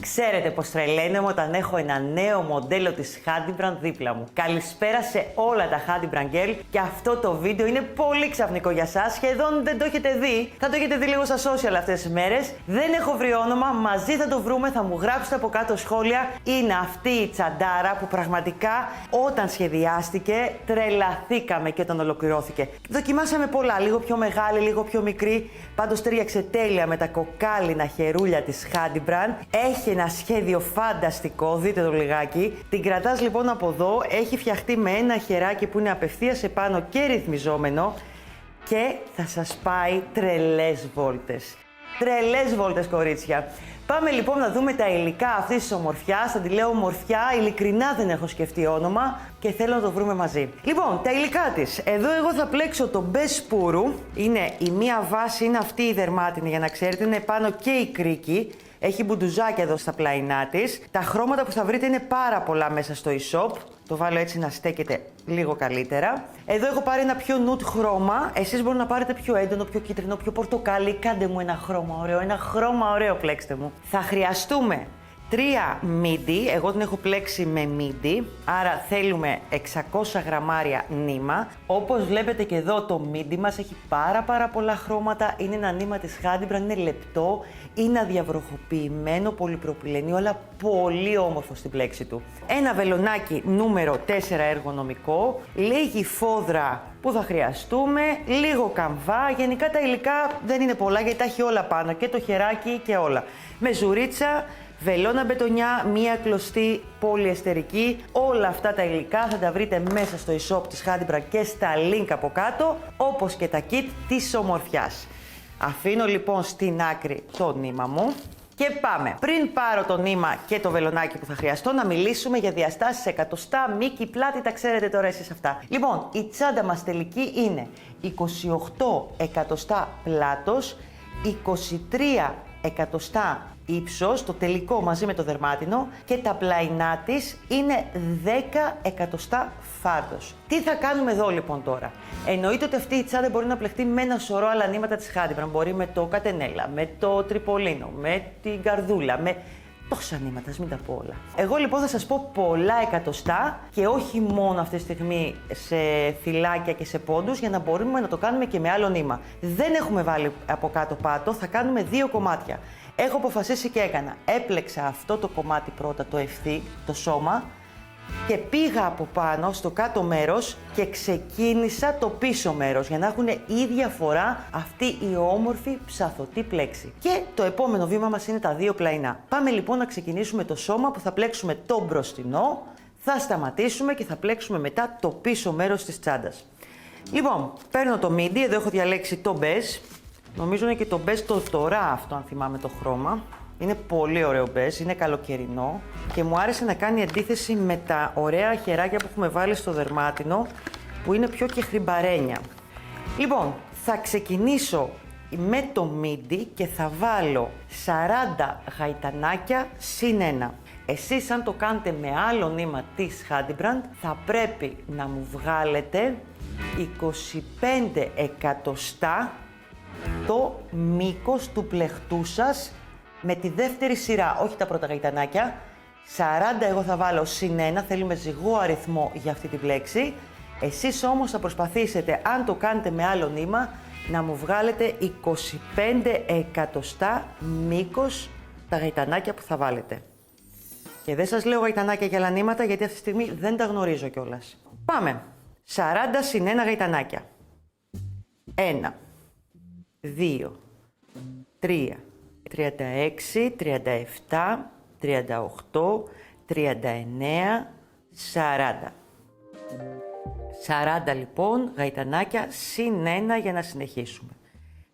Ξέρετε πως τρελαίνομαι όταν έχω ένα νέο μοντέλο της Handybrand δίπλα μου. Καλησπέρα σε όλα τα Handybrand Girl και αυτό το βίντεο είναι πολύ ξαφνικό για σας. Σχεδόν δεν το έχετε δει. Θα το έχετε δει λίγο στα social αυτές τις μέρες. Δεν έχω βρει όνομα, μαζί θα το βρούμε, θα μου γράψετε από κάτω σχόλια. Είναι αυτή η τσαντάρα που πραγματικά όταν σχεδιάστηκε τρελαθήκαμε και όταν ολοκληρώθηκε. Δοκιμάσαμε πολλά, λίγο πιο μεγάλη, λίγο πιο μικρή. Πάντως ταιριάξε τέλεια με τα κοκάλινα χερούλια της Handybrand. Έχει ένα σχέδιο φανταστικό, δείτε το λιγάκι. Την κρατάς λοιπόν από εδώ, έχει φτιαχτεί με ένα χεράκι που είναι απευθείας επάνω και ρυθμιζόμενο και θα σας πάει τρελές βόλτες. Τρελές βόλτες, κορίτσια. Πάμε λοιπόν να δούμε τα υλικά αυτής της ομορφιάς. Θα τη λέω ομορφιά, ειλικρινά δεν έχω σκεφτεί όνομα και θέλω να το βρούμε μαζί. Λοιπόν, τα υλικά της. Εδώ εγώ θα πλέξω το μπε σπούρου. Είναι η μία βάση, είναι αυτή η δερμάτινη για να ξέρετε, είναι πάνω και η κρίκη. Έχει μπουντουζάκια εδώ στα πλαϊνά της. Τα χρώματα που θα βρείτε είναι πάρα πολλά μέσα στο e-shop. Το βάλω έτσι να στέκεται λίγο καλύτερα. Εδώ έχω πάρει ένα πιο nude χρώμα. Εσείς μπορείτε να πάρετε πιο έντονο, πιο κίτρινο, πιο πορτοκάλι. Κάντε μου ένα χρώμα ωραίο, ένα χρώμα ωραίο πλέξτε μου. Θα χρειαστούμε 3 μίντι, εγώ την έχω πλέξει με μίντι, άρα θέλουμε 600 γραμμάρια νήμα. Όπως βλέπετε και εδώ το μίντι μας έχει πάρα πολλά χρώματα, είναι ένα νήμα της Handybrand, είναι λεπτό, είναι αδιαβροχοποιημένο, πολυπροπυλενείο, αλλά πολύ όμορφο στην πλέξη του. Ένα βελονάκι νούμερο 4 εργονομικό, λίγη φόδρα που θα χρειαστούμε, λίγο καμβά, γενικά τα υλικά δεν είναι πολλά γιατί τα έχει όλα πάνω και το χεράκι και όλα. Με ζουρίτσα, βελόνα μπετονιά, μία κλωστή πολυεστερική. Όλα αυτά τα υλικά θα τα βρείτε μέσα στο e-shop της Handybrand και στα link από κάτω, όπως και τα kit της ομορφιάς. Αφήνω λοιπόν στην άκρη το νήμα μου και πάμε. Πριν πάρω το νήμα και το βελονάκι που θα χρειαστώ, να μιλήσουμε για διαστάσεις εκατοστά, μήκη, πλάτη, τα ξέρετε τώρα εσείς αυτά. Λοιπόν, η τσάντα μας τελική είναι 28 εκατοστά πλάτος, 23 εκατοστά ύψος, το τελικό μαζί με το δερμάτινο, και τα πλαϊνά της είναι 10 εκατοστά φάρδος. Τι θα κάνουμε εδώ λοιπόν τώρα? Εννοείται ότι αυτή η τσάντα μπορεί να πλεχτεί με ένα σωρό άλλα νήματα της Handybrand. Μπορεί με το κατενέλα, με το τριπολίνο, με την καρδούλα, με τόσα νήματα, μην τα πω όλα. Εγώ λοιπόν θα σας πω πολλά εκατοστά και όχι μόνο αυτή τη στιγμή σε θυλάκια και σε πόντους, για να μπορούμε να το κάνουμε και με άλλο νήμα. Δεν έχουμε βάλει από κάτω πάτο, θα κάνουμε 2 κομμάτια. Έχω αποφασίσει και έκανα. Έπλεξα αυτό το κομμάτι πρώτα, το ευθύ, το σώμα, και πήγα από πάνω στο κάτω μέρος και ξεκίνησα το πίσω μέρος για να έχουν ίδια φορά αυτή η όμορφη ψαθωτή πλέξη. Και το επόμενο βήμα μας είναι τα 2 πλαϊνά. Πάμε λοιπόν να ξεκινήσουμε το σώμα που θα πλέξουμε το μπροστινό, θα σταματήσουμε και θα πλέξουμε μετά το πίσω μέρος της τσάντας. Λοιπόν, παίρνω το μίντι, εδώ έχω διαλέξει το μπέζ. Νομίζω είναι και το μπέζ το τωρά αυτό, αν θυμάμαι το χρώμα. Είναι πολύ ωραίο μπέζ, είναι καλοκαιρινό και μου άρεσε να κάνει αντίθεση με τα ωραία χεράκια που έχουμε βάλει στο δερμάτινο, που είναι πιο και χρυμπαρένια. Λοιπόν, θα ξεκινήσω με το μίντι και θα βάλω 40 γαϊτανάκια συν 1. Εσείς αν το κάνετε με άλλο νήμα της Handybrand θα πρέπει να μου βγάλετε 25 εκατοστά το μήκος του πλεχτού σας με τη δεύτερη σειρά, όχι τα πρώτα γαϊτανάκια. 40 εγώ θα βάλω συν 1, θέλουμε ζυγό αριθμό για αυτή την πλέξη. Εσείς όμως θα προσπαθήσετε, αν το κάνετε με άλλο νήμα, να μου βγάλετε 25 εκατοστά μήκος τα γαϊτανάκια που θα βάλετε. Και δεν σας λέω γαϊτανάκια για άλλα νήματα, γιατί αυτή τη στιγμή δεν τα γνωρίζω κιόλας. Πάμε. 40 συν 1 γαϊτανάκια. 1, 2, 3, 36, 37, 38, 39, 40. 40 λοιπόν γαϊτανάκια συν 1 για να συνεχίσουμε.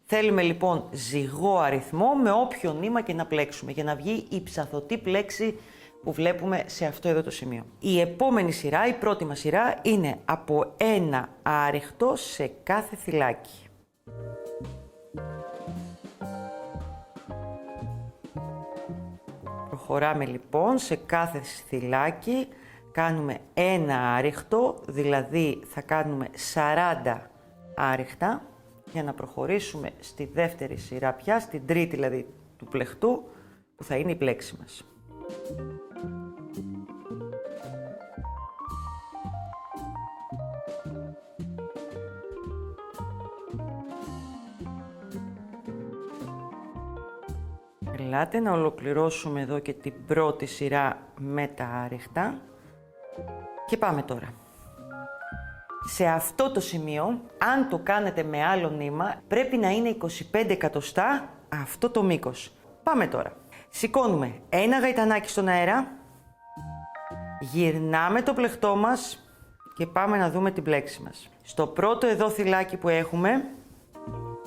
Θέλουμε λοιπόν ζυγό αριθμό με όποιο νήμα και να πλέξουμε για να βγει η ψαθωτή πλέξη που βλέπουμε σε αυτό εδώ το σημείο. Η επόμενη σειρά, η πρώτη μας σειρά, είναι από ένα άριχτο σε κάθε θυλάκι. Προχωράμε λοιπόν σε κάθε θυλάκι, κάνουμε ένα άριχτο, δηλαδή θα κάνουμε 40 άριχτα για να προχωρήσουμε στη δεύτερη σειρά πια, στην τρίτη δηλαδή του πλεχτού, που θα είναι η πλέξη μας. Ελάτε να ολοκληρώσουμε εδώ και την πρώτη σειρά με τα άριχτα. Και πάμε τώρα. Σε αυτό το σημείο, αν το κάνετε με άλλο νήμα, πρέπει να είναι 25 εκατοστά αυτό το μήκος. Πάμε τώρα. Σηκώνουμε ένα γαϊτανάκι στον αέρα, γυρνάμε το πλεκτό μας και πάμε να δούμε την πλέξη μας. Στο πρώτο εδώ θυλάκι που έχουμε,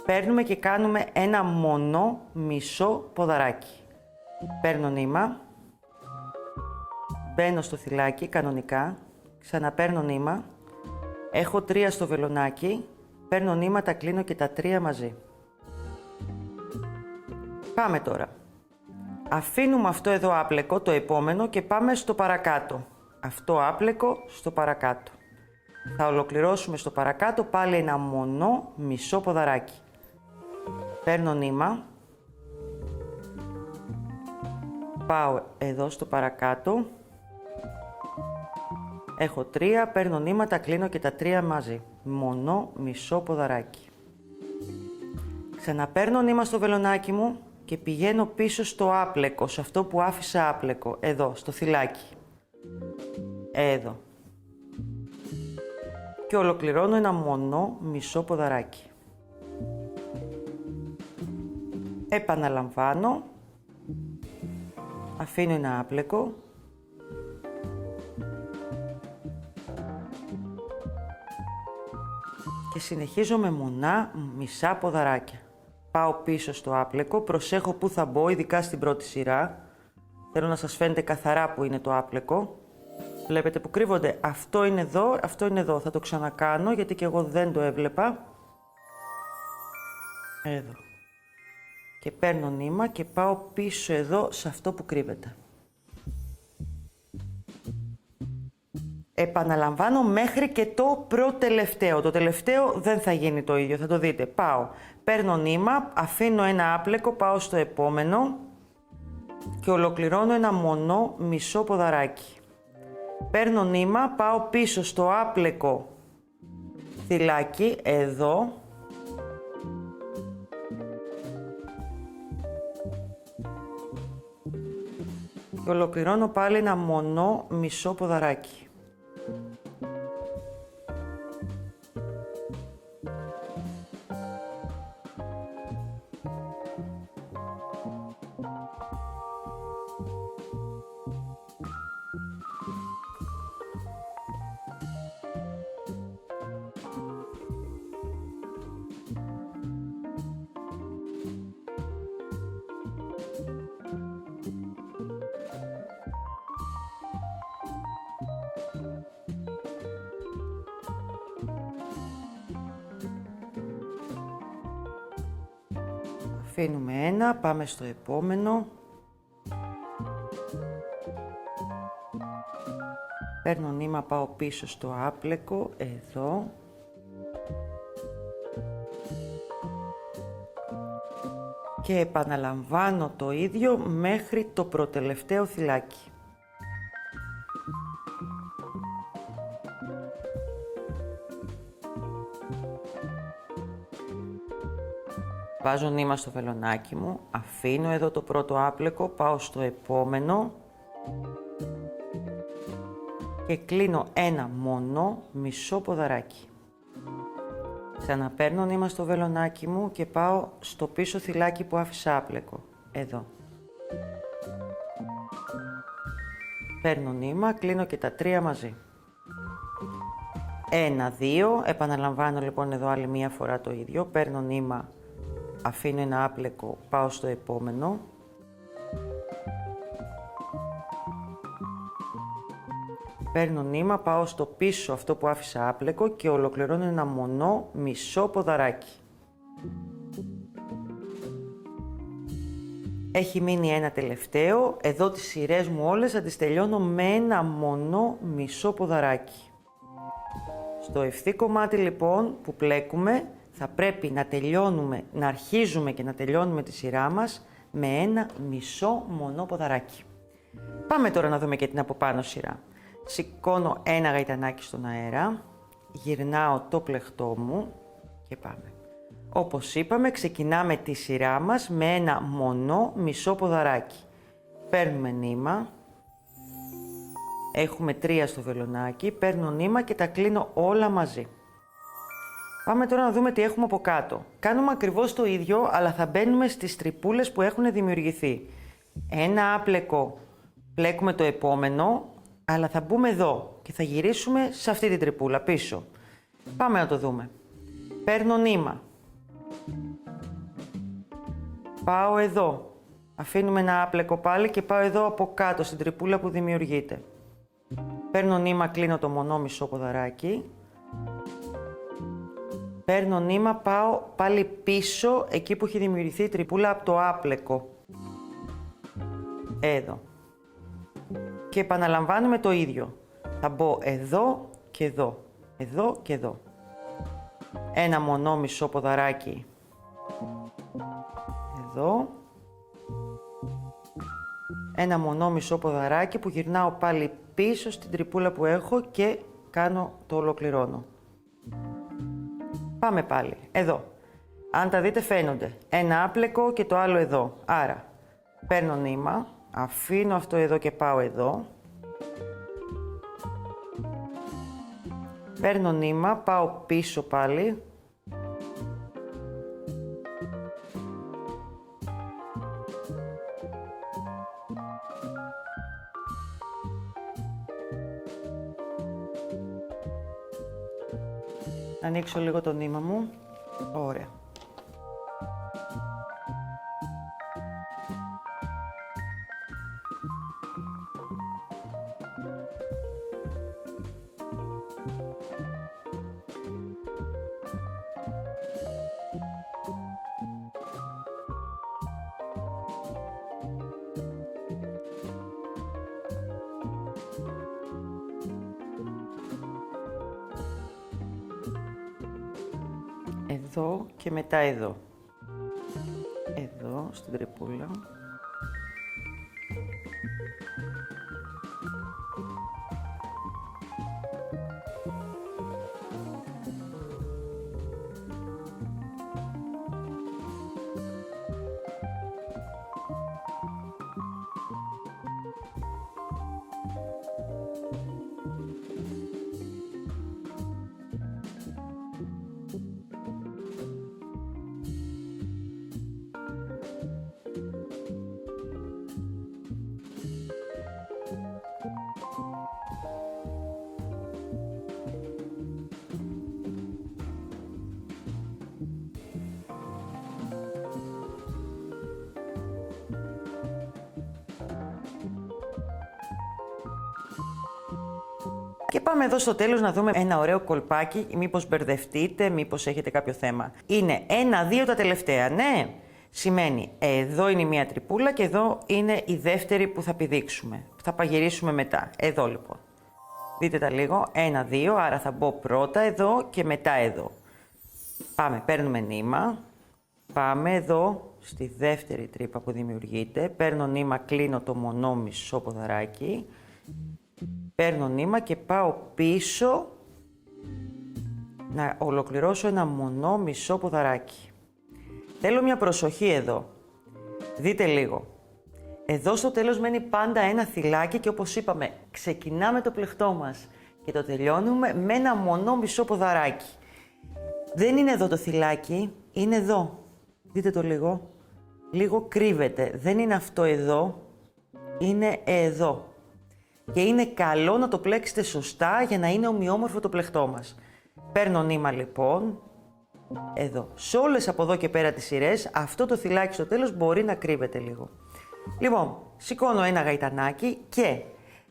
παίρνουμε και κάνουμε ένα μονό μισό ποδαράκι. Παίρνω νήμα, μπαίνω στο θυλάκι κανονικά, ξαναπαίρνω νήμα, έχω 3 στο βελονάκι, παίρνω νήμα, τα κλείνω και τα 3 μαζί. Πάμε τώρα. Αφήνουμε αυτό εδώ άπλεκο, το επόμενο, και πάμε στο παρακάτω. Αυτό άπλεκο στο παρακάτω. Θα ολοκληρώσουμε στο παρακάτω πάλι ένα μονό μισό ποδαράκι. Παίρνω νήμα, πάω εδώ στο παρακάτω, έχω 3, παίρνω νήμα, τα κλείνω και τα 3 μαζί. Μονό μισό ποδαράκι. Ξαναπαίρνω νήμα στο βελονάκι μου και πηγαίνω πίσω στο άπλεκο, σε αυτό που άφησα άπλεκο, εδώ, στο θυλάκι. Εδώ. Και ολοκληρώνω ένα μονό μισό ποδαράκι. Επαναλαμβάνω. Αφήνω ένα άπλεκο. Και συνεχίζω με μονά μισά ποδαράκια. Πάω πίσω στο άπλεκο, προσέχω πού θα μπω, ειδικά στην πρώτη σειρά. Θέλω να σας φαίνεται καθαρά που είναι το άπλεκο. Βλέπετε που κρύβονται. Αυτό είναι εδώ, αυτό είναι εδώ. Θα το ξανακάνω γιατί και εγώ δεν το έβλεπα. Εδώ. Και παίρνω νήμα και πάω πίσω εδώ σε αυτό που κρύβεται. Επαναλαμβάνω μέχρι και το προτελευταίο. Το τελευταίο δεν θα γίνει το ίδιο, θα το δείτε. Πάω, παίρνω νήμα, αφήνω ένα άπλεκο, πάω στο επόμενο και ολοκληρώνω ένα μονό μισό ποδαράκι. Παίρνω νήμα, πάω πίσω στο άπλεκο θυλάκι, εδώ. Και ολοκληρώνω πάλι ένα μονό μισό ποδαράκι. Αφήνουμε ένα, πάμε στο επόμενο. Παίρνω νήμα, πάω πίσω στο άπλεκο, εδώ. Και επαναλαμβάνω το ίδιο μέχρι το προτελευταίο θυλάκι. Βάζω νήμα στο βελονάκι μου, αφήνω εδώ το πρώτο άπλεκο, πάω στο επόμενο και κλείνω ένα μονό μισό ποδαράκι. Ξαναπαίρνω νήμα στο βελονάκι μου και πάω στο πίσω θυλάκι που άφησα άπλεκο, εδώ. Παίρνω νήμα, κλείνω και τα 3 μαζί. 1, 2, επαναλαμβάνω λοιπόν εδώ άλλη μία φορά το ίδιο, παίρνω νήμα, αφήνω ένα άπλεκο, πάω στο επόμενο. Παίρνω νήμα, πάω στο πίσω αυτό που άφησα άπλεκο και ολοκληρώνω ένα μονό μισό ποδαράκι. Έχει μείνει ένα τελευταίο, εδώ τις σειρές μου όλες θα τις τελειώνω με ένα μονό μισό ποδαράκι. Στο ευθύ κομμάτι λοιπόν που πλέκουμε, θα πρέπει να τελειώνουμε, να αρχίζουμε και να τελειώνουμε τη σειρά μας με ένα μισό μονό ποδαράκι. Πάμε τώρα να δούμε και την από πάνω σειρά. Σηκώνω ένα γαϊτανάκι στον αέρα, γυρνάω το πλεχτό μου και πάμε. Όπως είπαμε, ξεκινάμε τη σειρά μας με ένα μονό μισό ποδαράκι. Παίρνουμε νήμα, έχουμε 3 στο βελονάκι, παίρνω νήμα και τα κλείνω όλα μαζί. Πάμε τώρα να δούμε τι έχουμε από κάτω. Κάνουμε ακριβώς το ίδιο, αλλά θα μπαίνουμε στις τρυπούλες που έχουν δημιουργηθεί. Ένα άπλεκο, πλέκουμε το επόμενο, αλλά θα μπούμε εδώ και θα γυρίσουμε σε αυτή την τρυπούλα πίσω. Πάμε να το δούμε. Παίρνω νήμα. Πάω εδώ. Αφήνουμε ένα άπλεκο πάλι και πάω εδώ από κάτω στην τρυπούλα που δημιουργείται. Παίρνω νήμα, κλείνω το μονό μισό ποδαράκι. Παίρνω νήμα, πάω πάλι πίσω εκεί που έχει δημιουργηθεί η τρυπούλα από το άπλεκο. Εδώ. Και επαναλαμβάνουμε το ίδιο. Θα μπω εδώ και εδώ. Εδώ και εδώ. Ένα μονό μισό ποδαράκι. Εδώ. Ένα μονό μισό ποδαράκι που γυρνάω πάλι πίσω στην τρυπούλα που έχω και το ολοκληρώνω. Πάμε πάλι. Εδώ. Αν τα δείτε φαίνονται. Ένα άπλεκο και το άλλο εδώ. Άρα, παίρνω νήμα, αφήνω αυτό εδώ και πάω εδώ. Παίρνω νήμα, πάω πίσω πάλι. Ανοίξω λίγο το νήμα μου. Ωραία. Εδώ και μετά εδώ. Εδώ, στην τρυπούλα. Και πάμε εδώ στο τέλος να δούμε ένα ωραίο κολπάκι, μήπως μπερδευτείτε, μήπως έχετε κάποιο θέμα. Είναι 1-2 τα τελευταία, ναι. Σημαίνει εδώ είναι η μία τρυπούλα και εδώ είναι η δεύτερη που θα πηδήξουμε. Θα παγυρίσουμε μετά. Εδώ λοιπόν. Δείτε τα λίγο. 1-2, άρα θα μπω πρώτα εδώ και μετά εδώ. Πάμε, παίρνουμε νήμα. Πάμε εδώ στη δεύτερη τρύπα που δημιουργείται. Παίρνω νήμα, κλείνω το μονό μισό ποδαράκι. Παίρνω νήμα και πάω πίσω να ολοκληρώσω ένα μονό μισό ποδαράκι. Θέλω μια προσοχή εδώ. Δείτε λίγο. Εδώ στο τέλος μένει πάντα ένα θυλάκι και όπως είπαμε, ξεκινάμε το πλεχτό μας και το τελειώνουμε με ένα μονό μισό ποδαράκι. Δεν είναι εδώ το θυλάκι, είναι εδώ. Δείτε το λίγο. Λίγο κρύβεται. Δεν είναι αυτό εδώ, είναι εδώ. Και είναι καλό να το πλέξετε σωστά για να είναι ομοιόμορφο το πλεχτό μας. Παίρνω νήμα λοιπόν, εδώ. Σε όλες από εδώ και πέρα τις σειρές, αυτό το θυλάκι στο τέλος μπορεί να κρύβεται λίγο. Λοιπόν, σηκώνω ένα γαϊτανάκι και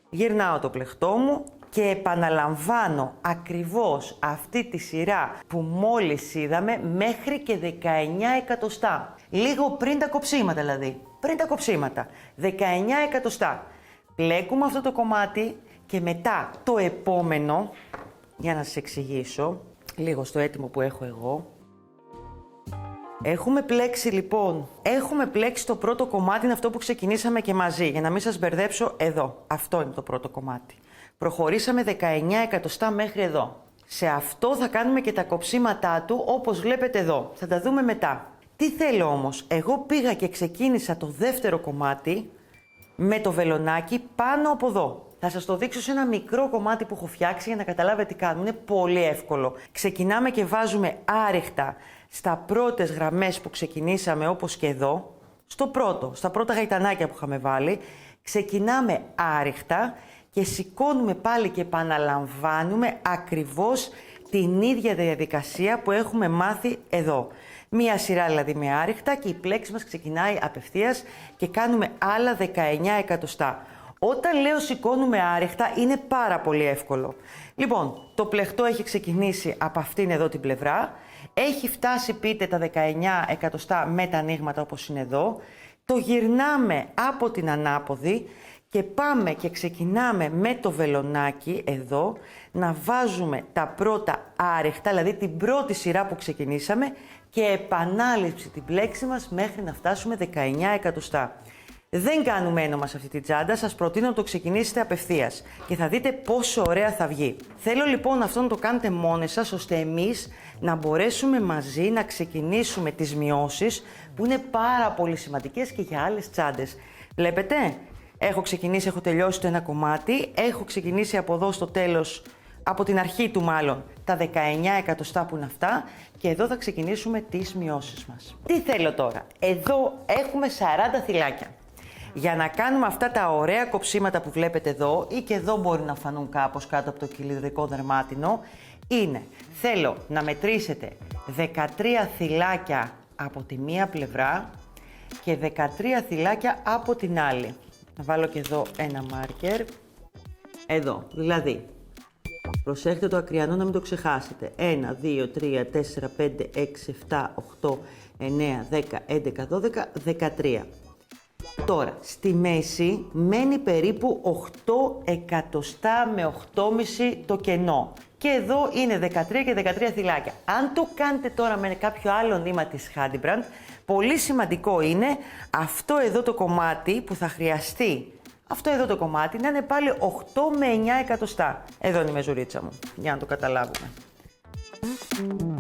γυρνάω το πλεχτό μου και επαναλαμβάνω ακριβώς αυτή τη σειρά που μόλις είδαμε μέχρι και 19 εκατοστά. Λίγο πριν τα κοψίματα δηλαδή. Πριν τα κοψίματα. 19 εκατοστά. Πλέκουμε αυτό το κομμάτι και μετά το επόμενο, για να σας εξηγήσω, λίγο στο έτοιμο που έχω εγώ. Έχουμε πλέξει λοιπόν, έχουμε πλέξει το πρώτο κομμάτι, είναι αυτό που ξεκινήσαμε και μαζί, για να μην σας μπερδέψω εδώ. Αυτό είναι το πρώτο κομμάτι. Προχωρήσαμε 19 εκατοστά μέχρι εδώ. Σε αυτό θα κάνουμε και τα κοψίματά του, όπως βλέπετε εδώ. Θα τα δούμε μετά. Τι θέλω όμως, εγώ πήγα και ξεκίνησα το δεύτερο κομμάτι με το βελονάκι πάνω από εδώ. Θα σας το δείξω σε ένα μικρό κομμάτι που έχω φτιάξει για να καταλάβετε τι κάνουμε. Είναι πολύ εύκολο. Ξεκινάμε και βάζουμε άριχτα στα πρώτες γραμμές που ξεκινήσαμε, όπως και εδώ. Στα πρώτα γαϊτανάκια που είχαμε βάλει. Ξεκινάμε άριχτα και σηκώνουμε πάλι και επαναλαμβάνουμε ακριβώς την ίδια διαδικασία που έχουμε μάθει εδώ. Μία σειρά δηλαδή με άριχτα και η πλέξη μας ξεκινάει απευθείας και κάνουμε άλλα 19 εκατοστά. Όταν λέω σηκώνουμε άριχτα είναι πάρα πολύ εύκολο. Λοιπόν, το πλεχτό έχει ξεκινήσει από αυτήν εδώ την πλευρά. Έχει φτάσει, πείτε, τα 19 εκατοστά με τα ανοίγματα όπως είναι εδώ. Το γυρνάμε από την ανάποδη και πάμε και ξεκινάμε με το βελονάκι εδώ να βάζουμε τα πρώτα άριχτα, δηλαδή την πρώτη σειρά που ξεκινήσαμε και επανάληψη την πλέξη μας μέχρι να φτάσουμε 19 εκατοστά. Δεν κάνουμε ένομα σε αυτή τη τσάντα, σας προτείνω να το ξεκινήσετε απευθείας και θα δείτε πόσο ωραία θα βγει. Θέλω λοιπόν αυτό να το κάνετε μόνοι σας, ώστε εμείς να μπορέσουμε μαζί να ξεκινήσουμε τις μειώσεις που είναι πάρα πολύ σημαντικές και για άλλες τσάντες. Βλέπετε, έχω ξεκινήσει, έχω τελειώσει το ένα κομμάτι, έχω ξεκινήσει από εδώ στο τέλος, από την αρχή του μάλλον, τα 19 εκατοστά που είναι αυτά και εδώ θα ξεκινήσουμε τις μειώσεις μας. Τι θέλω τώρα, εδώ έχουμε 40 θυλάκια. Για να κάνουμε αυτά τα ωραία κοψίματα που βλέπετε εδώ ή και εδώ μπορεί να φανούν κάπως κάτω από το κυλιδρικό δερμάτινο, είναι, θέλω να μετρήσετε 13 θυλάκια από τη μία πλευρά και 13 θυλάκια από την άλλη. Να βάλω και εδώ ένα μάρκερ. Εδώ, δηλαδή, προσέχετε το ακριανό να μην το ξεχάσετε. 1, 2, 3, 4, 5, 6, 7, 8, 9, 10, 11, 12, 13. Τώρα, στη μέση μένει περίπου 8 εκατοστά με 8,5 το κενό. Και εδώ είναι 13 και 13 θυλάκια. Αν το κάνετε τώρα με κάποιο άλλο νήμα της Hadbrand, πολύ σημαντικό είναι αυτό εδώ το κομμάτι που θα χρειαστεί, αυτό εδώ το κομμάτι να είναι πάλι 8 με 9 εκατοστά. Εδώ είναι η μεζουρίτσα μου, για να το καταλάβουμε.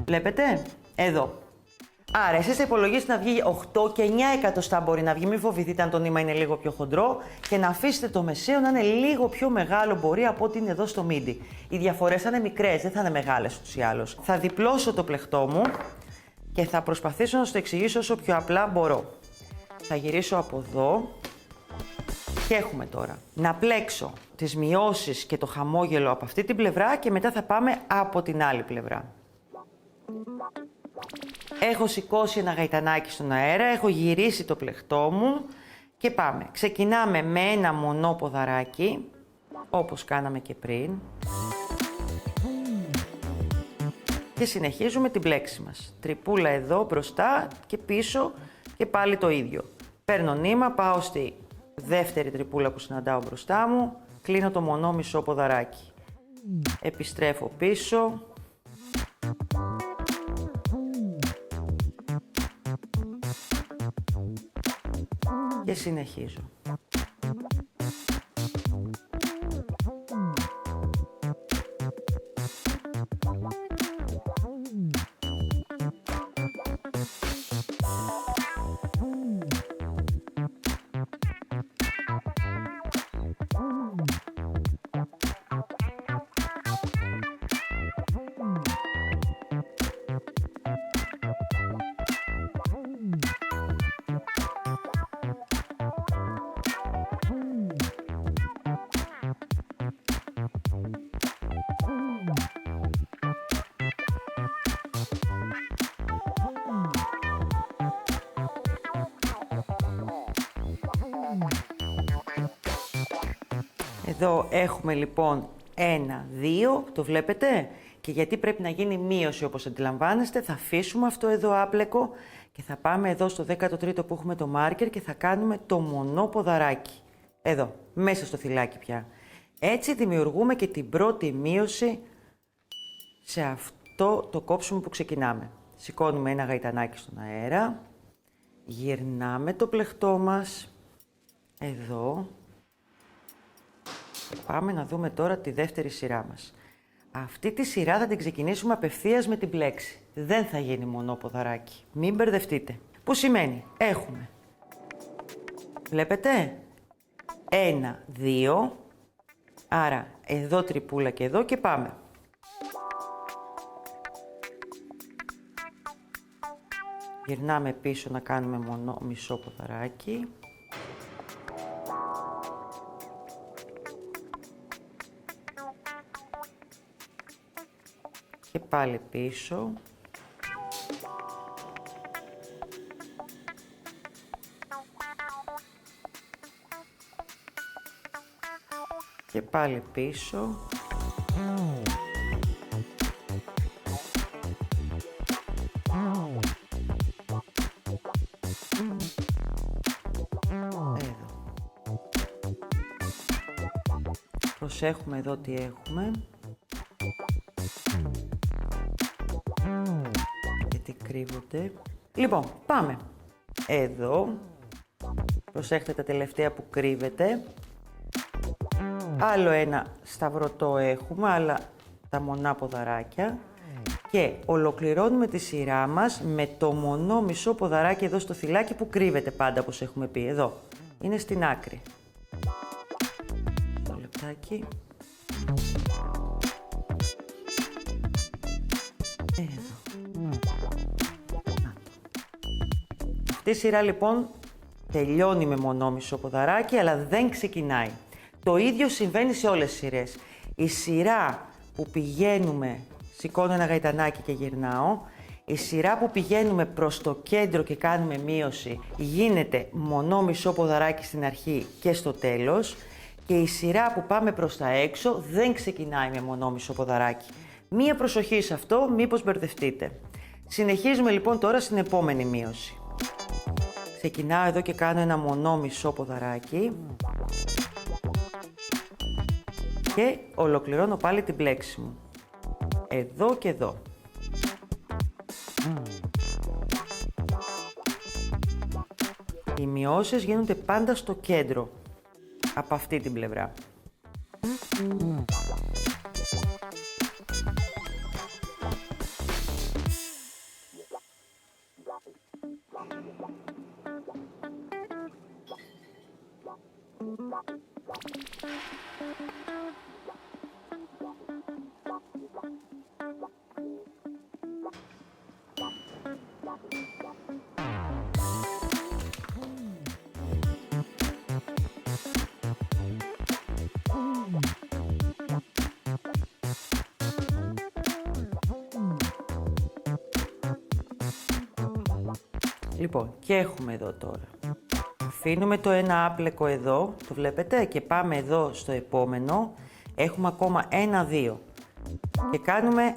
Βλέπετε, εδώ. Άρα, εσείς θα υπολογίσετε να βγει 8 και 9 εκατοστά μπορεί να βγει. Μην φοβηθείτε αν το νήμα είναι λίγο πιο χοντρό και να αφήσετε το μεσαίο να είναι λίγο πιο μεγάλο μπορεί από ό,τι είναι εδώ στο μίντι. Οι διαφορές θα είναι μικρές, δεν θα είναι μεγάλες ούτως ή άλλως. Θα διπλώσω το πλεχτό μου και θα προσπαθήσω να σας το εξηγήσω όσο πιο απλά μπορώ. Θα γυρίσω από εδώ και έχουμε τώρα να πλέξω τις μειώσεις και το χαμόγελο από αυτή την πλευρά και μετά θα πάμε από την άλλη πλευρά. Έχω σηκώσει ένα γαϊτανάκι στον αέρα, έχω γυρίσει το πλεχτό μου και πάμε. Ξεκινάμε με ένα μονό ποδαράκι, όπως κάναμε και πριν. Και συνεχίζουμε την πλέξη μας. Τρυπούλα εδώ μπροστά και πίσω και πάλι το ίδιο. Παίρνω νήμα, πάω στη δεύτερη τρυπούλα που συναντάω μπροστά μου, κλείνω το μονό μισό ποδαράκι. Επιστρέφω πίσω. Και συνεχίζω. Εδώ έχουμε λοιπόν 1, 2, το βλέπετε, και γιατί πρέπει να γίνει μείωση όπως αντιλαμβάνεστε, θα αφήσουμε αυτό εδώ άπλεκο και θα πάμε εδώ στο 13ο που έχουμε το μάρκερ και θα κάνουμε το μονό ποδαράκι. Εδώ, μέσα στο θυλάκι πια. Έτσι δημιουργούμε και την πρώτη μείωση σε αυτό το κόψιμο που ξεκινάμε. Σηκώνουμε ένα γαϊτανάκι στον αέρα. Γυρνάμε το πλεχτό μας. Εδώ. Πάμε να δούμε τώρα τη δεύτερη σειρά μας. Αυτή τη σειρά θα την ξεκινήσουμε απευθείας με την πλέξη. Δεν θα γίνει μονό ποδαράκι. Μην μπερδευτείτε. Που σημαίνει, έχουμε. Βλέπετε. 1, 2. Άρα, εδώ τρυπούλα και εδώ και πάμε. Γυρνάμε πίσω να κάνουμε μόνο μισό ποδαράκι. Και πάλι πίσω. Και πάλι πίσω. Εδώ. Προσέχουμε εδώ τι έχουμε. Γιατί κρύβονται. Λοιπόν, πάμε. Εδώ. Προσέχετε τα τελευταία που κρύβεται. Άλλο ένα σταυρωτό έχουμε, άλλα τα μονά ποδαράκια. Και ολοκληρώνουμε τη σειρά μας με το μονό μισό ποδαράκι εδώ στο θυλάκι που κρύβεται πάντα, όπως έχουμε πει. Εδώ. Είναι στην άκρη. Το λεπτάκι. Εδώ. Αυτή η σειρά λοιπόν τελειώνει με μονό μισό ποδαράκι, αλλά δεν ξεκινάει. Το ίδιο συμβαίνει σε όλες τις σειρές. Η σειρά που πηγαίνουμε, σηκώνω ένα γαϊτανάκι και γυρνάω, η σειρά που πηγαίνουμε προς το κέντρο και κάνουμε μείωση γίνεται μονό μισό ποδαράκι στην αρχή και στο τέλος, και η σειρά που πάμε προς τα έξω δεν ξεκινάει με μονό μισό ποδαράκι. Μία προσοχή σε αυτό, μήπως μπερδευτείτε. Συνεχίζουμε λοιπόν τώρα στην επόμενη μείωση. Ξεκινάω εδώ και κάνω ένα μονό μισό ποδαράκι. Και ολοκληρώνω πάλι την πλέξη μου. Εδώ και εδώ. Οι μειώσεις γίνονται πάντα στο κέντρο. Από αυτή την πλευρά. Λοιπόν, και έχουμε εδώ τώρα. Αφήνουμε το ένα άπλεκο εδώ, το βλέπετε, και πάμε εδώ στο επόμενο. Έχουμε ακόμα 1-2. Και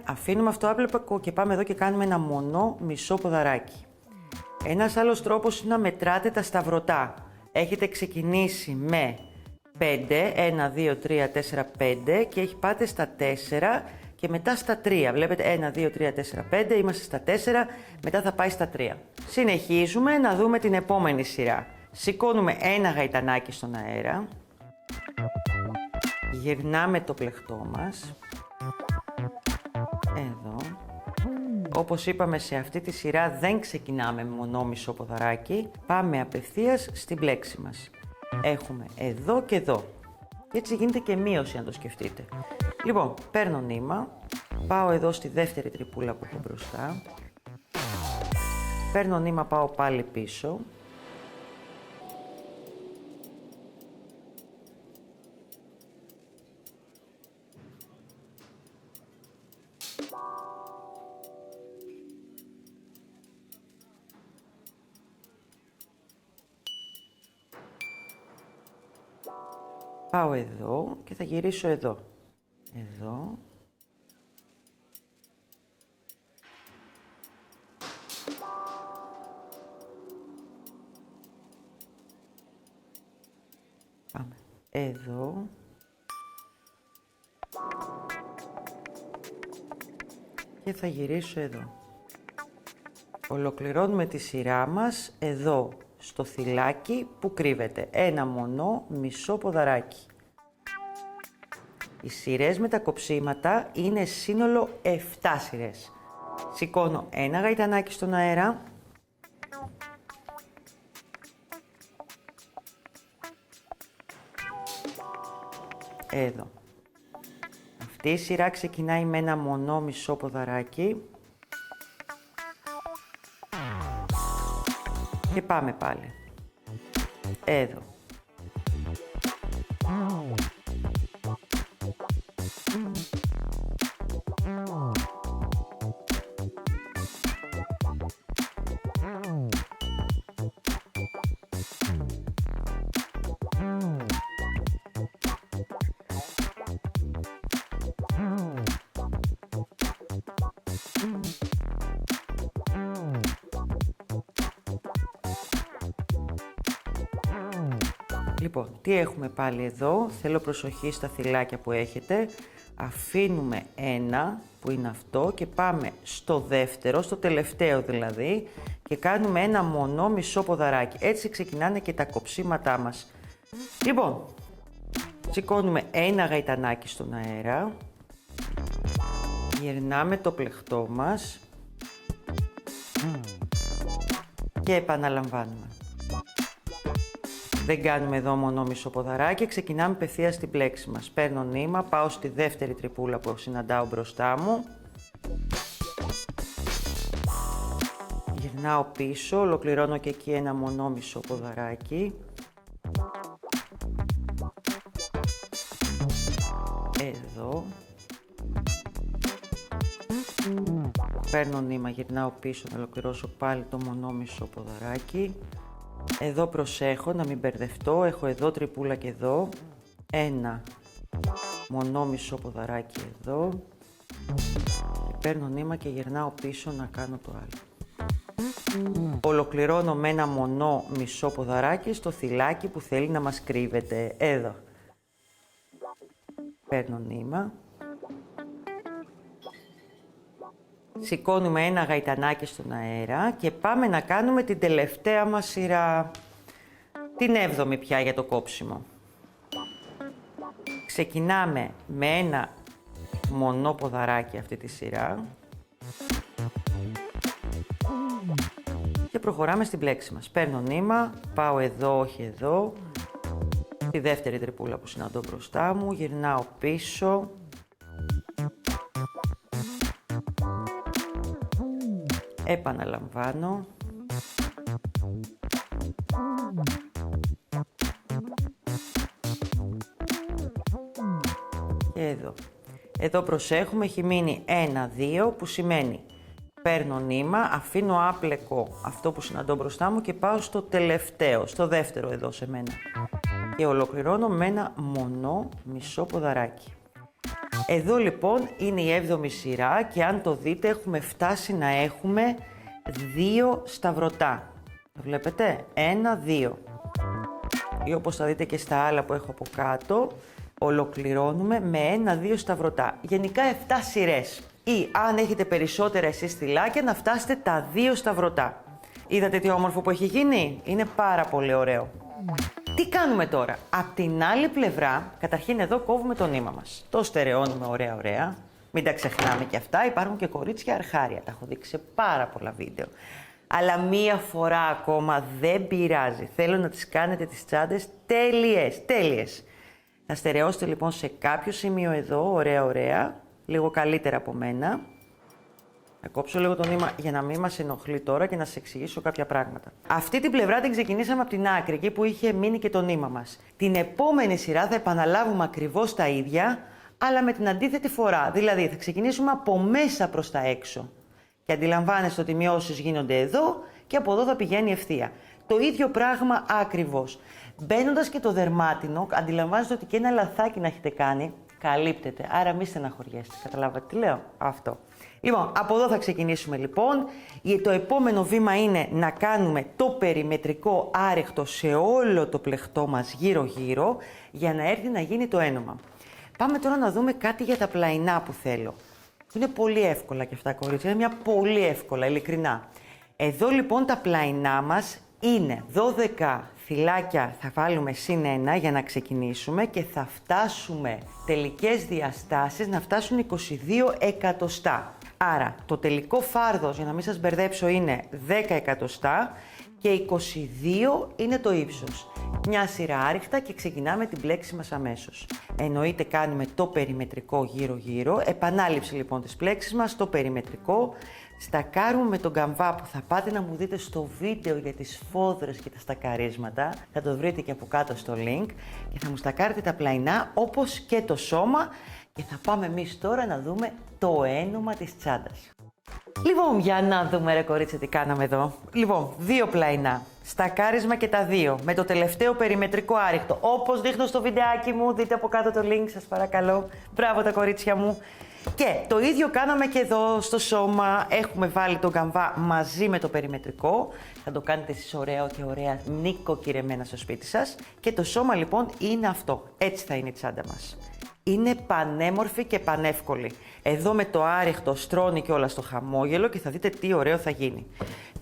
αφήνουμε αυτό άπλεκο και πάμε εδώ και κάνουμε ένα μονό μισό ποδαράκι. Ένας άλλος τρόπος είναι να μετράτε τα σταυρωτά. Έχετε ξεκινήσει με 5, 1, 2, 3, 4, 5 και πάτε στα 4 και μετά στα 3. Βλέπετε 1, 2, 3, 4, 5, είμαστε στα 4, μετά θα πάει στα 3. Συνεχίζουμε να δούμε την επόμενη σειρά. Σηκώνουμε ένα γαϊτανάκι στον αέρα. Γυρνάμε το πλεχτό μας. Εδώ. Όπως είπαμε, σε αυτή τη σειρά δεν ξεκινάμε με μονό μισό ποδαράκι. Πάμε απευθείας στην πλέξη μας. Έχουμε εδώ και εδώ. Και έτσι γίνεται και μείωση, αν το σκεφτείτε. Λοιπόν, παίρνω νήμα. Πάω εδώ στη δεύτερη τρυπούλα που έχω μπροστά. Παίρνω νήμα, πάω πάλι πίσω. Πάω εδώ και θα γυρίσω εδώ. Εδώ. Πάμε. Εδώ. Και θα γυρίσω εδώ. Ολοκληρώνουμε τη σειρά μας εδώ στο θυλάκι που κρύβεται ένα μονό μισό ποδαράκι. Οι σειρές με τα κοψίματα είναι σύνολο 7 σειρές. Σηκώνω ένα γαϊτανάκι στον αέρα. Εδώ. Αυτή η σειρά ξεκινάει με ένα μονό μισό ποδαράκι. Και πάμε πάλι. Εδώ. Λοιπόν, τι έχουμε πάλι εδώ, θέλω προσοχή στα θυλάκια που έχετε. Αφήνουμε ένα, που είναι αυτό, και πάμε στο δεύτερο, στο τελευταίο δηλαδή, και κάνουμε ένα μονό μισό ποδαράκι. Έτσι ξεκινάνε και τα κοψίματά μας. Λοιπόν, σηκώνουμε ένα γαϊτανάκι στον αέρα, γυρνάμε το πλεκτό μας και επαναλαμβάνουμε. Δεν κάνουμε εδώ μονό μισό ποδαράκι, ξεκινάμε απευθείας στην πλέξη μας. Παίρνω νήμα, πάω στη δεύτερη τρυπούλα που συναντάω μπροστά μου. Γυρνάω πίσω, ολοκληρώνω και εκεί ένα μονό μισό ποδαράκι. Εδώ. Παίρνω νήμα, γυρνάω πίσω να ολοκληρώσω πάλι το μονό μισό ποδαράκι. Εδώ προσέχω να μην μπερδευτώ, έχω εδώ τρυπούλα και εδώ. Ένα μονό μισό ποδαράκι εδώ. Παίρνω νήμα και γυρνάω πίσω να κάνω το άλλο. Ολοκληρώνω με ένα μονό μισό ποδαράκι στο θυλάκι που θέλει να μας κρύβεται. Εδώ. Παίρνω νήμα. Σηκώνουμε ένα γαϊτανάκι στον αέρα και πάμε να κάνουμε την τελευταία μας σειρά. Την 7η πια για το κόψιμο. Ξεκινάμε με ένα μονό ποδαράκι αυτή τη σειρά. Και προχωράμε στην πλέξη μας. Παίρνω νήμα, πάω εδώ, όχι εδώ. Τη δεύτερη τρυπούλα που συναντώ μπροστά μου, γυρνάω πίσω. Επαναλαμβάνω. Και εδώ. Εδώ προσέχουμε, έχει μείνει 1-2 που σημαίνει παίρνω νήμα, αφήνω άπλεκο αυτό που συναντώ μπροστά μου και πάω στο τελευταίο, στο δεύτερο εδώ σε μένα. Και ολοκληρώνω με ένα μονό μισό ποδαράκι. Εδώ λοιπόν είναι η 7η σειρά και αν το δείτε έχουμε φτάσει να έχουμε 2 σταυρωτά. Το βλέπετε, 1-2. Ή όπως θα δείτε και στα άλλα που έχω από κάτω, ολοκληρώνουμε με 1-2 σταυρωτά. Γενικά 7 σειρές. Ή αν έχετε περισσότερα εσείς θυλάκια να φτάσετε τα 2 σταυρωτά. Είδατε τι όμορφο που έχει γίνει? Είναι πάρα πολύ ωραίο. Τι κάνουμε τώρα? Απ' την άλλη πλευρά, καταρχήν εδώ κόβουμε το νήμα μας. Το στερεώνουμε ωραία. Μην τα ξεχνάμε και αυτά. Υπάρχουν και κορίτσια αρχάρια. Τα έχω δείξει σε πάρα πολλά βίντεο. Αλλά μία φορά ακόμα δεν πειράζει. Θέλω να τις κάνετε τις τσάντες τέλειες. Θα στερεώσετε λοιπόν σε κάποιο σημείο εδώ, ωραία. Λίγο καλύτερα από μένα. Θα κόψω λίγο το νήμα για να μην μας ενοχλεί τώρα και να σας εξηγήσω κάποια πράγματα. Αυτή την πλευρά την ξεκινήσαμε από την άκρη, εκεί που είχε μείνει και το νήμα μας. Την επόμενη σειρά θα επαναλάβουμε ακριβώς τα ίδια, αλλά με την αντίθετη φορά. Δηλαδή θα ξεκινήσουμε από μέσα προς τα έξω. Και αντιλαμβάνεστε ότι οι μειώσεις γίνονται εδώ και από εδώ θα πηγαίνει ευθεία. Το ίδιο πράγμα ακριβώς. Μπαίνοντας και το δερμάτινο, αντιλαμβάνεστε ότι και ένα λαθάκι να έχετε κάνει, καλύπτεται. Άρα μη στεναχωριέστε. Καταλάβατε τι λέω? Αυτό. Λοιπόν, από εδώ θα ξεκινήσουμε λοιπόν. Το επόμενο βήμα είναι να κάνουμε το περιμετρικό άρεχτο σε όλο το πλεκτό μας γύρω-γύρω για να έρθει να γίνει το ένωμα. Πάμε τώρα να δούμε κάτι για τα πλαϊνά που θέλω. Είναι πολύ εύκολα και αυτά, κορίτσια. Είναι μια πολύ εύκολα, ειλικρινά. Εδώ λοιπόν τα πλαϊνά μας είναι 12 φυλάκια, θα βάλουμε συν 1 για να ξεκινήσουμε και θα φτάσουμε τελικές διαστάσεις να φτάσουν 22 εκατοστά. Άρα το τελικό φάρδος, για να μην σας μπερδέψω, είναι 10 εκατοστά και 22 είναι το ύψος. Μια σειρά άριχτα και ξεκινάμε την πλέξη μας αμέσως. Εννοείται κάνουμε το περιμετρικό γύρω-γύρω, επανάληψη λοιπόν της πλέξης μας, το περιμετρικό. Στακάρουμε με τον καμβά που θα πάτε να μου δείτε στο βίντεο για τις φόδρες και τα στακαρίσματα. Θα το βρείτε και από κάτω στο link και θα μου στακάρετε τα πλαϊνά όπως και το σώμα και θα πάμε εμείς τώρα να δούμε το ένωμα της τσάντας. Λοιπόν, για να δούμε ρε κορίτσια τι κάναμε εδώ. Λοιπόν, 2 πλαϊνά, στακάρισμα και τα 2, με το τελευταίο περιμετρικό άριχτο. Όπως δείχνω στο βιντεάκι μου, δείτε από κάτω το link, σας παρακαλώ. Μπράβο τα κορίτσια μου. Και το ίδιο κάναμε και εδώ στο σώμα. Έχουμε βάλει τον καμβά μαζί με το περιμετρικό. Θα το κάνετε εσείς ωραία και ωραία νοικοκυρεμένα στο σπίτι σας. Και το σώμα λοιπόν είναι αυτό. Έτσι θα είναι η τσάντα μας. Είναι πανέμορφη και πανεύκολη. Εδώ με το άριχτο στρώνει και όλα στο χαμόγελο και θα δείτε τι ωραίο θα γίνει.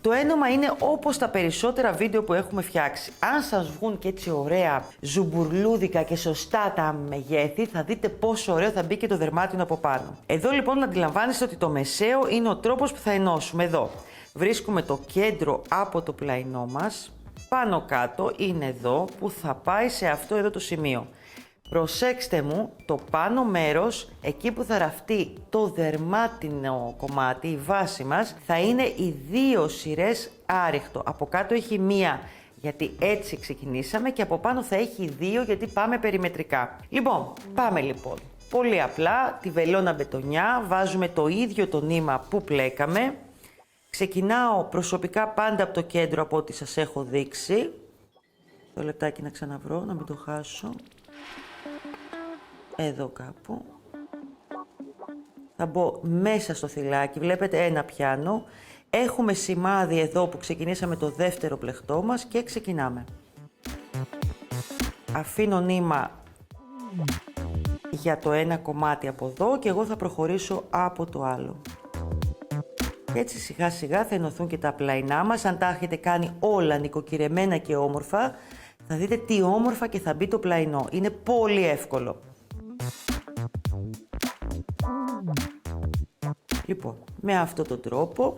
Το ένωμα είναι όπως τα περισσότερα βίντεο που έχουμε φτιάξει. Αν σας βγουν και έτσι ωραία ζουμπουρλούδικα και σωστά τα μεγέθη, θα δείτε πόσο ωραίο θα μπει και το δερμάτινο από πάνω. Εδώ λοιπόν να αντιλαμβάνεστε ότι το μεσαίο είναι ο τρόπος που θα ενώσουμε. Εδώ βρίσκουμε το κέντρο από το πλαϊνό μας, πάνω κάτω είναι εδώ που θα πάει σε αυτό εδώ το σημείο. Προσέξτε μου, το πάνω μέρος, εκεί που θα ραφτεί το δερμάτινο κομμάτι, η βάση μας, θα είναι οι 2 σειρές άριχτο. Από κάτω έχει 1, γιατί έτσι ξεκινήσαμε και από πάνω θα έχει 2, γιατί πάμε περιμετρικά. Λοιπόν, πάμε λοιπόν. Πολύ απλά, τη βελόνα μπετονιά, βάζουμε το ίδιο το νήμα που πλέκαμε. Ξεκινάω προσωπικά πάντα από το κέντρο από ό,τι σας έχω δείξει. Το λεπτάκι να ξαναβρω, να μην το χάσω. Εδώ κάπου. Θα μπω μέσα στο θυλάκι, βλέπετε ένα πιάνο. Έχουμε σημάδι εδώ που ξεκινήσαμε το δεύτερο πλεχτό μας και ξεκινάμε. Αφήνω νήμα για το ένα κομμάτι από εδώ και εγώ θα προχωρήσω από το άλλο. Και έτσι σιγά σιγά θα ενωθούν και τα πλαϊνά μας. Αν τα έχετε κάνει όλα νοικοκυρεμένα και όμορφα, θα δείτε τι όμορφα και θα μπει το πλαϊνό. Είναι πολύ εύκολο. Λοιπόν, με αυτόν τον τρόπο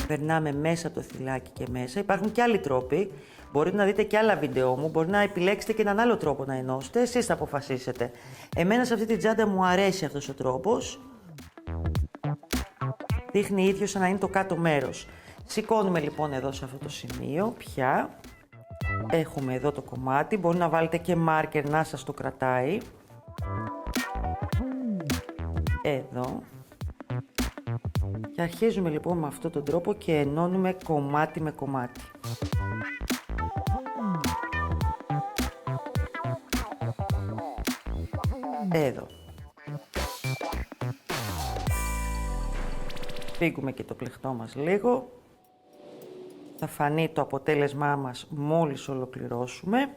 περνάμε μέσα από το θυλάκι και μέσα. Υπάρχουν και άλλοι τρόποι. Μπορείτε να δείτε και άλλα βίντεο μου. Μπορεί να επιλέξετε και έναν άλλο τρόπο να ενώσετε. Εσείς θα αποφασίσετε. Εμένα σε αυτή την τσάντα μου αρέσει αυτός ο τρόπος. Δείχνει ίδιο σαν να είναι το κάτω μέρος. Σηκώνουμε λοιπόν εδώ σε αυτό το σημείο πια. Έχουμε εδώ το κομμάτι. Μπορεί να βάλετε και μάρκερ να σας το κρατάει. Εδώ. Και αρχίζουμε λοιπόν με αυτόν τον τρόπο και ενώνουμε κομμάτι με κομμάτι. Εδώ. Φύγουμε και το πλεχτό μας λίγο. Θα φανεί το αποτέλεσμά μας μόλις ολοκληρώσουμε.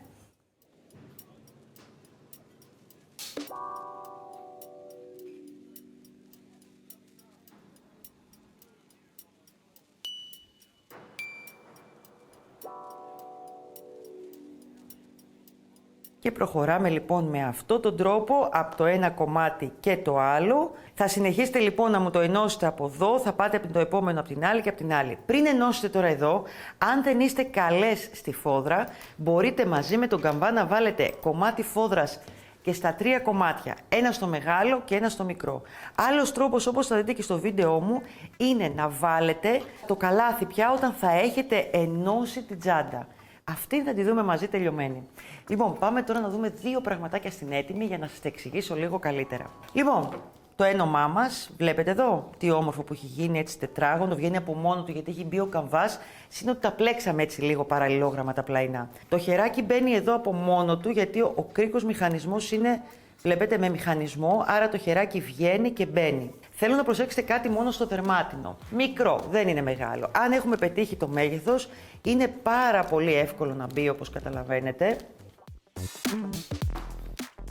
Και προχωράμε λοιπόν με αυτόν τον τρόπο από το ένα κομμάτι και το άλλο. Θα συνεχίσετε λοιπόν να μου το ενώσετε από εδώ, θα πάτε από το επόμενο από την άλλη και από την άλλη. Πριν ενώσετε τώρα εδώ, αν δεν είστε καλές στη φόδρα, μπορείτε μαζί με τον καμβά να βάλετε κομμάτι φόδρας και στα 3 κομμάτια, ένα στο μεγάλο και ένα στο μικρό. Άλλος τρόπος, όπως θα δείτε και στο βίντεό μου, είναι να βάλετε το καλάθι πια όταν θα έχετε ενώσει την τσάντα. Αυτή θα τη δούμε μαζί τελειωμένη. Λοιπόν, πάμε τώρα να δούμε 2 πραγματάκια στην έτοιμη για να σας τα εξηγήσω λίγο καλύτερα. Λοιπόν, το ένωμά μας, βλέπετε εδώ τι όμορφο που έχει γίνει έτσι τετράγωνο, βγαίνει από μόνο του γιατί έχει μπει ο καμβάς, είναι ότι τα πλέξαμε έτσι λίγο παραλληλόγραμμα τα πλαϊνά. Το χεράκι μπαίνει εδώ από μόνο του γιατί ο κρίκος μηχανισμός είναι, βλέπετε, με μηχανισμό, άρα το χεράκι βγαίνει και μπαίνει. Θέλω να προσέξετε κάτι μόνο στο δερμάτινο. Μικρό, δεν είναι μεγάλο. Αν έχουμε πετύχει το μέγεθος, είναι πάρα πολύ εύκολο να μπει όπως καταλαβαίνετε.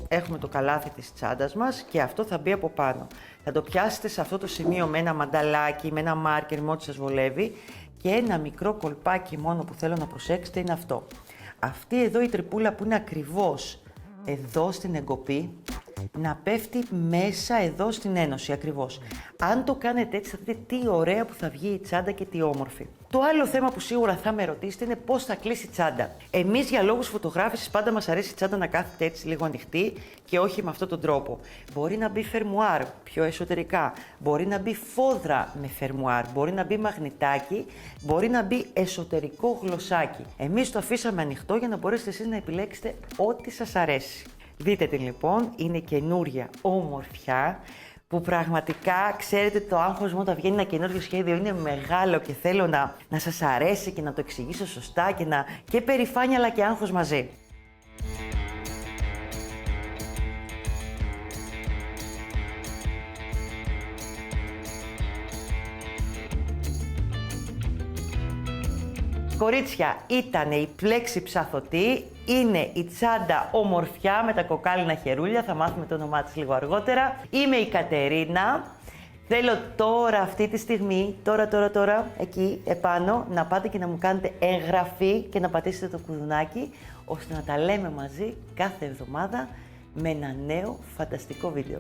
έχουμε το καλάθι της τσάντας μας και αυτό θα μπει από πάνω. Θα το πιάσετε σε αυτό το σημείο με ένα μανταλάκι, με ένα μάρκερ, με ό,τι σας βολεύει και ένα μικρό κολπάκι μόνο που θέλω να προσέξετε είναι αυτό. Αυτή εδώ η τρυπούλα που είναι ακριβώς εδώ στην εγκοπή, να πέφτει μέσα εδώ στην ένωση ακριβώς. Αν το κάνετε έτσι θα δείτε τι ωραία που θα βγει η τσάντα και τι όμορφη. Το άλλο θέμα που σίγουρα θα με ρωτήσετε είναι πώς θα κλείσει η τσάντα. Εμείς για λόγους φωτογράφησης πάντα μας αρέσει η τσάντα να κάθεται έτσι λίγο ανοιχτή και όχι με αυτόν τον τρόπο. Μπορεί να μπει φερμουάρ πιο εσωτερικά, μπορεί να μπει φόδρα με φερμουάρ, μπορεί να μπει μαγνητάκι, μπορεί να μπει εσωτερικό γλωσσάκι. Εμείς το αφήσαμε ανοιχτό για να μπορέσετε εσείς να επιλέξετε ό,τι σας αρέσει. Δείτε την λοιπόν, είναι καινούρια ομορφιά που πραγματικά ξέρετε το άγχος μου όταν βγαίνει ένα καινούριο σχέδιο είναι μεγάλο και θέλω να σας αρέσει και να το εξηγήσω σωστά και περηφάνεια αλλά και άγχος μαζί. Κορίτσια, ήταν η πλέξη ψαθωτή, είναι η τσάντα ομορφιά με τα κοκάλινα χερούλια, θα μάθουμε το όνομά της λίγο αργότερα. Είμαι η Κατερίνα. Θέλω τώρα, αυτή τη στιγμή, τώρα, εκεί επάνω, να πάτε και να μου κάνετε εγγραφή και να πατήσετε το κουδουνάκι, ώστε να τα λέμε μαζί κάθε εβδομάδα με ένα νέο φανταστικό βίντεο.